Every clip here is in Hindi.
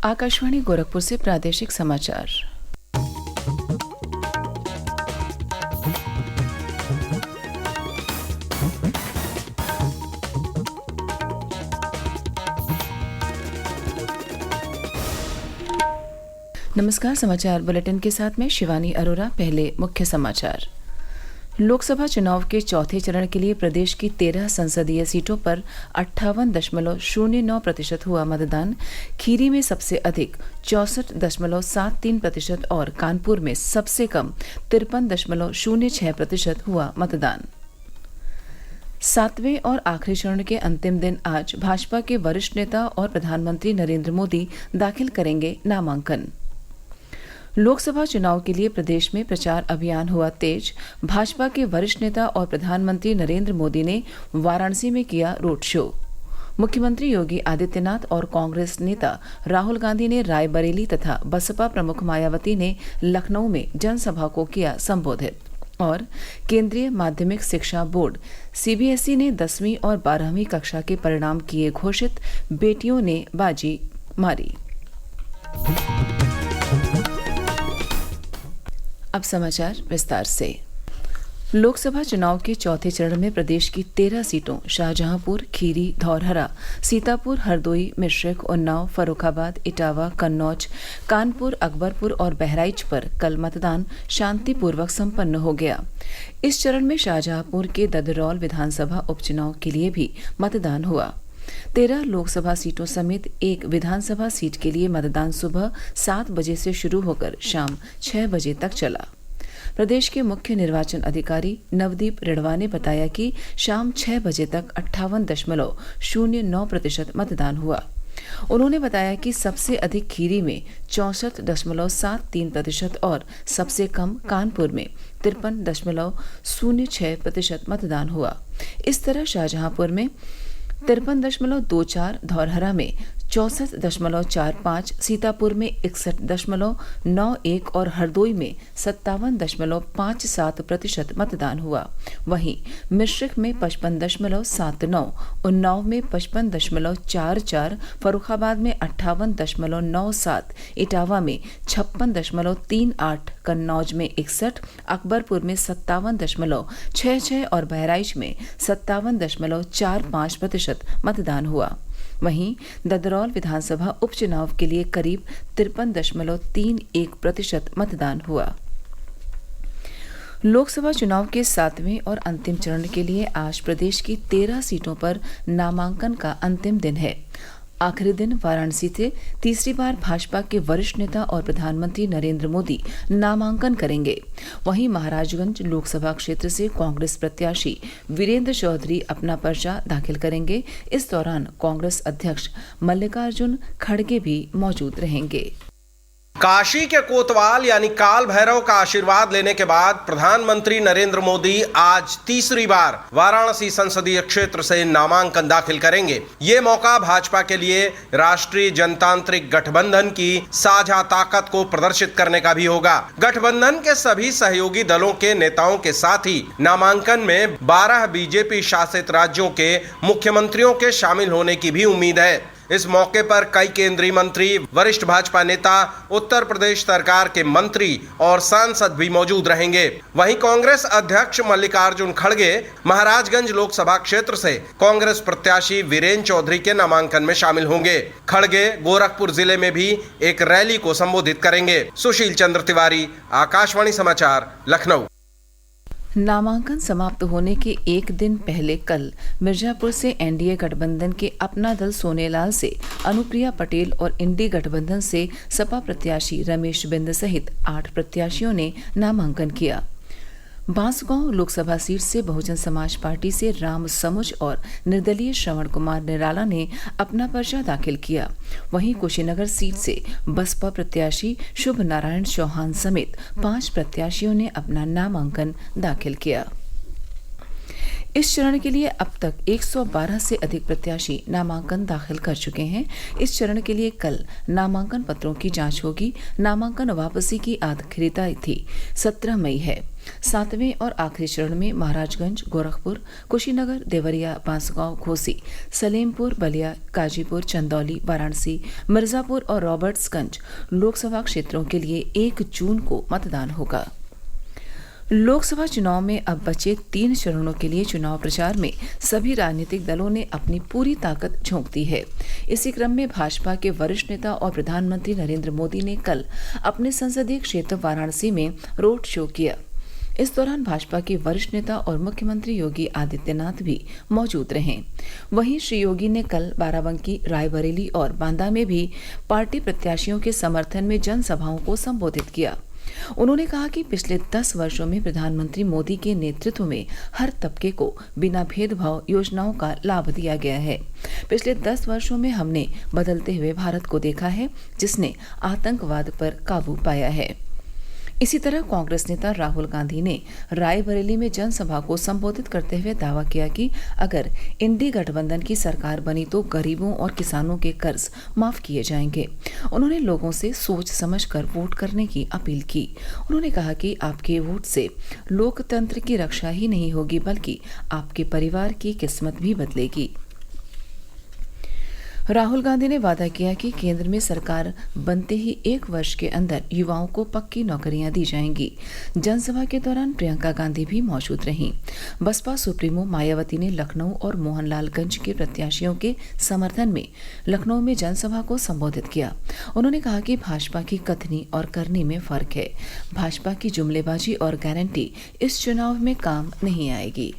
आकाशवाणी गोरखपुर से प्रादेशिक समाचार। नमस्कार। समाचार बुलेटिन के साथ में शिवानी अरोरा। पहले मुख्य समाचार। लोकसभा चुनाव के चौथे चरण के लिए प्रदेश की 13 संसदीय सीटों पर 58.09% हुआ मतदान। खीरी में सबसे अधिक 64.73% और कानपुर में सबसे कम 53.06% हुआ मतदान। सातवें और आखिरी चरण के अंतिम दिन आज भाजपा के वरिष्ठ नेता और प्रधानमंत्री नरेंद्र मोदी दाखिल करेंगे नामांकन। लोकसभा चुनाव के लिए प्रदेश में प्रचार अभियान हुआ तेज। भाजपा के वरिष्ठ नेता और प्रधानमंत्री नरेंद्र मोदी ने वाराणसी में किया रोड शो। मुख्यमंत्री योगी आदित्यनाथ और कांग्रेस नेता राहुल गांधी ने रायबरेली तथा बसपा प्रमुख मायावती ने लखनऊ में जनसभा को किया संबोधित। और केंद्रीय माध्यमिक शिक्षा बोर्ड सीबीएसई ने 10वीं और 12वीं कक्षा के परिणाम किए घोषित। बेटियों ने बाजी मारी। अब समाचार विस्तार से। लोकसभा चुनाव के चौथे चरण में प्रदेश की 13 सीटों शाहजहांपुर, खीरी, धौरहरा, सीतापुर, हरदोई, मिश्रिख, उन्नाव, फर्रुखाबाद, इटावा, कन्नौज, कानपुर, अकबरपुर और बहराइच पर कल मतदान शांतिपूर्वक संपन्न हो गया। इस चरण में शाहजहांपुर के ददरौल विधानसभा उपचुनाव के लिए भी मतदान हुआ। 13 लोकसभा सीटों समेत एक विधानसभा सीट के लिए मतदान सुबह 7 बजे से शुरू होकर शाम 6 बजे तक चला। प्रदेश के मुख्य निर्वाचन अधिकारी नवदीप रिढ़वा ने बताया कि शाम 6 बजे तक 58.09% मतदान हुआ। उन्होंने बताया कि सबसे अधिक खीरी में 64.73% और सबसे कम कानपुर में 53.06% मतदान हुआ। इस तरह शाहजहांपुर में 53.24, धौरहरा में 64.45, सीतापुर में 61.91 और हरदोई में 57.57% मतदान हुआ। वहीं मिश्रिख में 55.79, उन्नाव में 55.44, फर्रुखाबाद में 58.97, इटावा में 56.38, कन्नौज में 61, अकबरपुर में 57.66 और बहराइच में 57.45% मतदान हुआ। वहीं ददरौल विधानसभा उपचुनाव के लिए करीब 53.31% मतदान हुआ। लोकसभा चुनाव के 7वें और अंतिम चरण के लिए आज प्रदेश की 13 सीटों पर नामांकन का अंतिम दिन है। आखिरी दिन वाराणसी से तीसरी बार भाजपा के वरिष्ठ नेता और प्रधानमंत्री नरेंद्र मोदी नामांकन करेंगे। वहीं महाराजगंज लोकसभा क्षेत्र से कांग्रेस प्रत्याशी वीरेंद्र चौधरी अपना पर्चा दाखिल करेंगे। इस दौरान कांग्रेस अध्यक्ष मल्लिकार्जुन खड़गे भी मौजूद रहेंगे। काशी के कोतवाल यानी काल भैरव का आशीर्वाद लेने के बाद प्रधानमंत्री नरेंद्र मोदी आज तीसरी बार वाराणसी संसदीय क्षेत्र से नामांकन दाखिल करेंगे। ये मौका भाजपा के लिए राष्ट्रीय जनतांत्रिक गठबंधन की साझा ताकत को प्रदर्शित करने का भी होगा। गठबंधन के सभी सहयोगी दलों के नेताओं के साथ ही नामांकन में 12 बीजेपी शासित राज्यों के मुख्यमंत्रियों के शामिल होने की भी उम्मीद है। इस मौके पर कई केंद्रीय मंत्री, वरिष्ठ भाजपा नेता, उत्तर प्रदेश सरकार के मंत्री और सांसद भी मौजूद रहेंगे। वहीं कांग्रेस अध्यक्ष मल्लिकार्जुन खड़गे महाराजगंज लोकसभा क्षेत्र से कांग्रेस प्रत्याशी वीरेंद्र चौधरी के नामांकन में शामिल होंगे। खड़गे गोरखपुर जिले में भी एक रैली को संबोधित करेंगे। सुशील चंद्र तिवारी, आकाशवाणी समाचार, लखनऊ। नामांकन समाप्त होने के एक दिन पहले कल मिर्जापुर से एनडीए गठबंधन के अपना दल सोनेलाल से अनुप्रिया पटेल और इंडी गठबंधन से सपा प्रत्याशी रमेश बिंद सहित 8 प्रत्याशियों ने नामांकन किया। बांसगांव लोकसभा सीट से बहुजन समाज पार्टी से राम समुच और निर्दलीय श्रवण कुमार निराला ने अपना पर्चा दाखिल किया। वहीं कुशीनगर सीट से बसपा प्रत्याशी शुभ नारायण चौहान समेत 5 प्रत्याशियों ने अपना नामांकन दाखिल किया। इस चरण के लिए अब तक 112 से अधिक प्रत्याशी नामांकन दाखिल कर चुके हैं। इस चरण के लिए कल नामांकन पत्रों की जांच होगी। नामांकन वापसी की आखिरी तिथि 17 मई है। सातवें और आखिरी चरण में महाराजगंज, गोरखपुर, कुशीनगर, देवरिया, बांसगांव, घोसी, सलेमपुर, बलिया, गाजीपुर, चंदौली, वाराणसी, मिर्जापुर और रॉबर्ट्सगंज लोकसभा क्षेत्रों के लिए 1 जून को मतदान होगा। लोकसभा चुनाव में अब बचे 3 चरणों के लिए चुनाव प्रचार में सभी राजनीतिक दलों ने अपनी पूरी ताकत झोंक दी है। इसी क्रम में भाजपा के वरिष्ठ नेता और प्रधानमंत्री नरेंद्र मोदी ने कल अपने संसदीय क्षेत्र वाराणसी में रोड शो किया। इस दौरान भाजपा के वरिष्ठ नेता और मुख्यमंत्री योगी आदित्यनाथ भी मौजूद रहे। वहीं श्री योगी ने कल बाराबंकी, रायबरेली और बांदा में भी पार्टी प्रत्याशियों के समर्थन में जनसभाओं को संबोधित किया। उन्होंने कहा कि पिछले 10 वर्षों में प्रधानमंत्री मोदी के नेतृत्व में हर तबके को बिना भेदभाव योजनाओं का लाभ दिया गया है। पिछले 10 वर्षों में हमने बदलते हुए भारत को देखा है, जिसने आतंकवाद पर काबू पाया है। इसी तरह कांग्रेस नेता राहुल गांधी ने रायबरेली में जनसभा को संबोधित करते हुए दावा किया कि अगर इंडी गठबंधन की सरकार बनी तो गरीबों और किसानों के कर्ज माफ किए जाएंगे। उन्होंने लोगों से सोच समझकर वोट करने की अपील की। उन्होंने कहा कि आपके वोट से लोकतंत्र की रक्षा ही नहीं होगी, बल्कि आपके परिवार की किस्मत भी बदलेगी। राहुल गांधी ने वादा किया कि केंद्र में सरकार बनते ही 1 वर्ष के अंदर युवाओं को पक्की नौकरियां दी जाएंगी। जनसभा के दौरान प्रियंका गांधी भी मौजूद रहीं। बसपा सुप्रीमो मायावती ने लखनऊ और मोहनलालगंज के प्रत्याशियों के समर्थन में लखनऊ में जनसभा को संबोधित किया। उन्होंने कहा कि भाजपा की कथनी और करनी में फर्क है। भाजपा की जुमलेबाजी और गारंटी इस चुनाव में काम नहीं आएगी।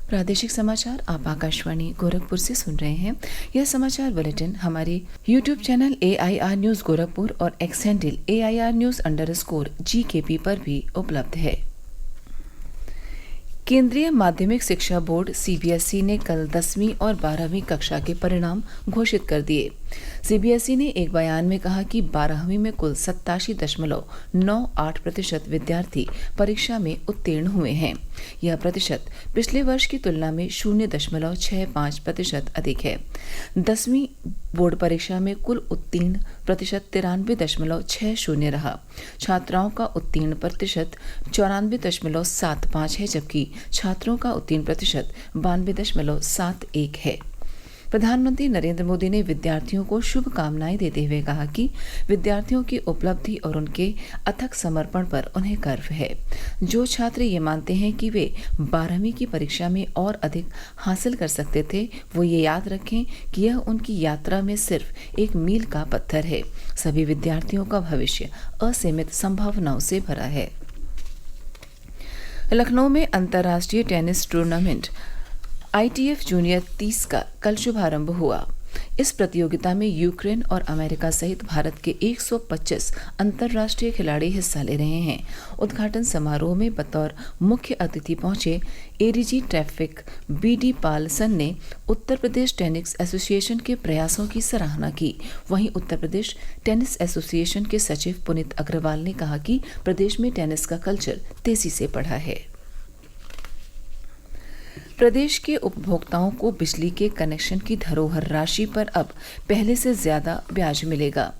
प्रादेशिक समाचार आप आकाशवाणी गोरखपुर से सुन रहे हैं। यह समाचार बुलेटिन हमारे YouTube channel AIR news Gorakhpur और एक्स हैंडल AIR News_GKP पर भी उपलब्ध है। केंद्रीय माध्यमिक शिक्षा बोर्ड CBSE ने कल 10वीं और 12वीं कक्षा के परिणाम घोषित कर दिए। CBSE ने एक बयान में कहा कि 12वीं में कुल 87.98% विद्यार्थी परीक्षा में उत्तीर्ण हुए हैं। यह प्रतिशत पिछले वर्ष की तुलना में 0.65% अधिक है। 10वीं बोर्ड परीक्षा में कुल उत्तीर्ण प्रतिशत 93.60 रहा। छात्राओं का उत्तीर्ण प्रतिशत 94.75 है, जबकि छात्रों का उत्तीर्ण प्रतिशत 92.71 है। प्रधानमंत्री नरेंद्र मोदी ने विद्यार्थियों को शुभकामनाएं देते हुए कहा कि विद्यार्थियों की उपलब्धि और उनके अथक समर्पण पर उन्हें गर्व है। जो छात्र ये मानते हैं कि वे 12वीं की परीक्षा में और अधिक हासिल कर सकते थे, वो ये याद रखें कि यह उनकी यात्रा में सिर्फ एक मील का पत्थर है। सभी विद्यार्थियों का भविष्य असीमित संभावनाओं से भरा है। लखनऊ में अंतर्राष्ट्रीय टेनिस टूर्नामेंट ITF जूनियर 30 का कल शुभारंभ हुआ। इस प्रतियोगिता में यूक्रेन और अमेरिका सहित भारत के 125 अंतर्राष्ट्रीय खिलाड़ी हिस्सा ले रहे हैं। उद्घाटन समारोह में बतौर मुख्य अतिथि पहुंचे ADG ट्रैफिक BD पालसन ने उत्तर प्रदेश टेनिस एसोसिएशन के प्रयासों की सराहना की। वहीं उत्तर प्रदेश टेनिस एसोसिएशन के सचिव पुनीत अग्रवाल ने कहा कि प्रदेश में टेनिस का कल्चर तेजी से बढ़ा है। प्रदेश के उपभोक्ताओं को बिजली के कनेक्शन की धरोहर राशि पर अब पहले से ज्यादा ब्याज मिलेगा।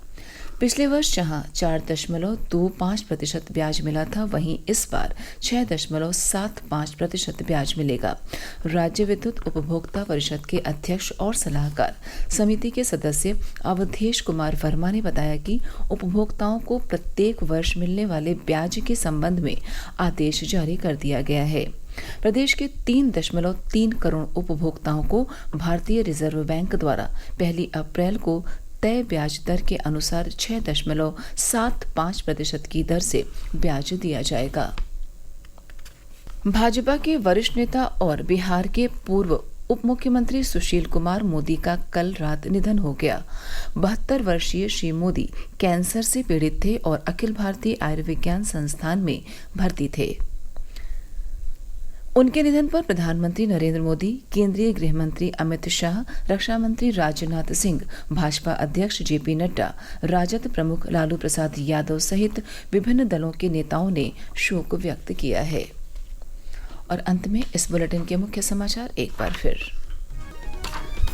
पिछले वर्ष जहां 4.25% ब्याज मिला था, वहीं इस बार 6.75% ब्याज मिलेगा। राज्य विद्युत उपभोक्ता परिषद के अध्यक्ष और सलाहकार समिति के सदस्य अवधेश कुमार वर्मा ने बताया कि उपभोक्ताओं को प्रत्येक वर्ष मिलने वाले ब्याज के संबंध में आदेश जारी कर दिया गया है। प्रदेश के 3.3 करोड़ उपभोक्ताओं को भारतीय रिजर्व बैंक द्वारा 1 अप्रैल को तय ब्याज दर के अनुसार 6.75% की दर से ब्याज दिया जाएगा। भाजपा के वरिष्ठ नेता और बिहार के पूर्व उप मुख्यमंत्री सुशील कुमार मोदी का कल रात निधन हो गया। 72 वर्षीय श्री मोदी कैंसर से पीड़ित थे और अखिल भारतीय आयुर्विज्ञान संस्थान में भर्ती थे। उनके निधन पर प्रधानमंत्री नरेंद्र मोदी, केंद्रीय गृह मंत्री अमित शाह, रक्षा मंत्री राजनाथ सिंह, भाजपा अध्यक्ष JP नड्डा, राजद प्रमुख लालू प्रसाद यादव सहित विभिन्न दलों के नेताओं ने शोक व्यक्त किया है। और अंत में इस बुलेटिन के मुख्य समाचार एक बार फिर।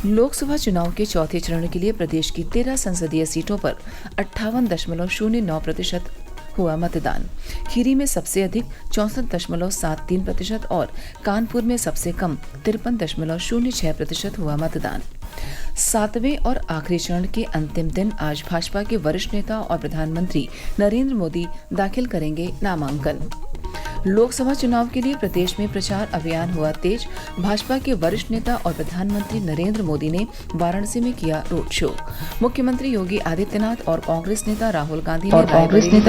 लोकसभा चुनाव के चौथे चरण के लिए प्रदेश की 13 संसदीय सीटों पर 58.09% हुआ मतदान। खीरी में सबसे अधिक 64.73% और कानपुर में सबसे कम 53.06% हुआ मतदान। सातवें और आखिरी चरण के अंतिम दिन आज भाजपा के वरिष्ठ नेता और प्रधानमंत्री नरेंद्र मोदी दाखिल करेंगे नामांकन। लोकसभा चुनाव के लिए प्रदेश में प्रचार अभियान हुआ तेज। भाजपा के वरिष्ठ नेता और प्रधानमंत्री नरेंद्र मोदी ने वाराणसी में किया रोड शो। मुख्यमंत्री योगी आदित्यनाथ और कांग्रेस नेता राहुल गांधी ने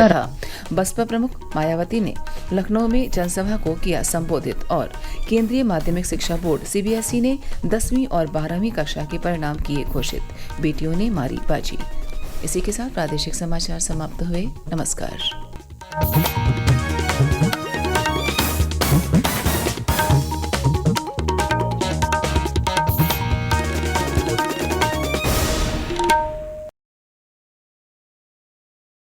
बसपा प्रमुख मायावती ने लखनऊ में जनसभा को किया संबोधित और केंद्रीय माध्यमिक शिक्षा बोर्ड CBSE ने 10वीं और 12वीं कक्षा के परिणाम किए घोषित। बेटियों ने मारी बाजी। इसी के साथ प्रादेशिक समाचार समाप्त हुए। नमस्कार।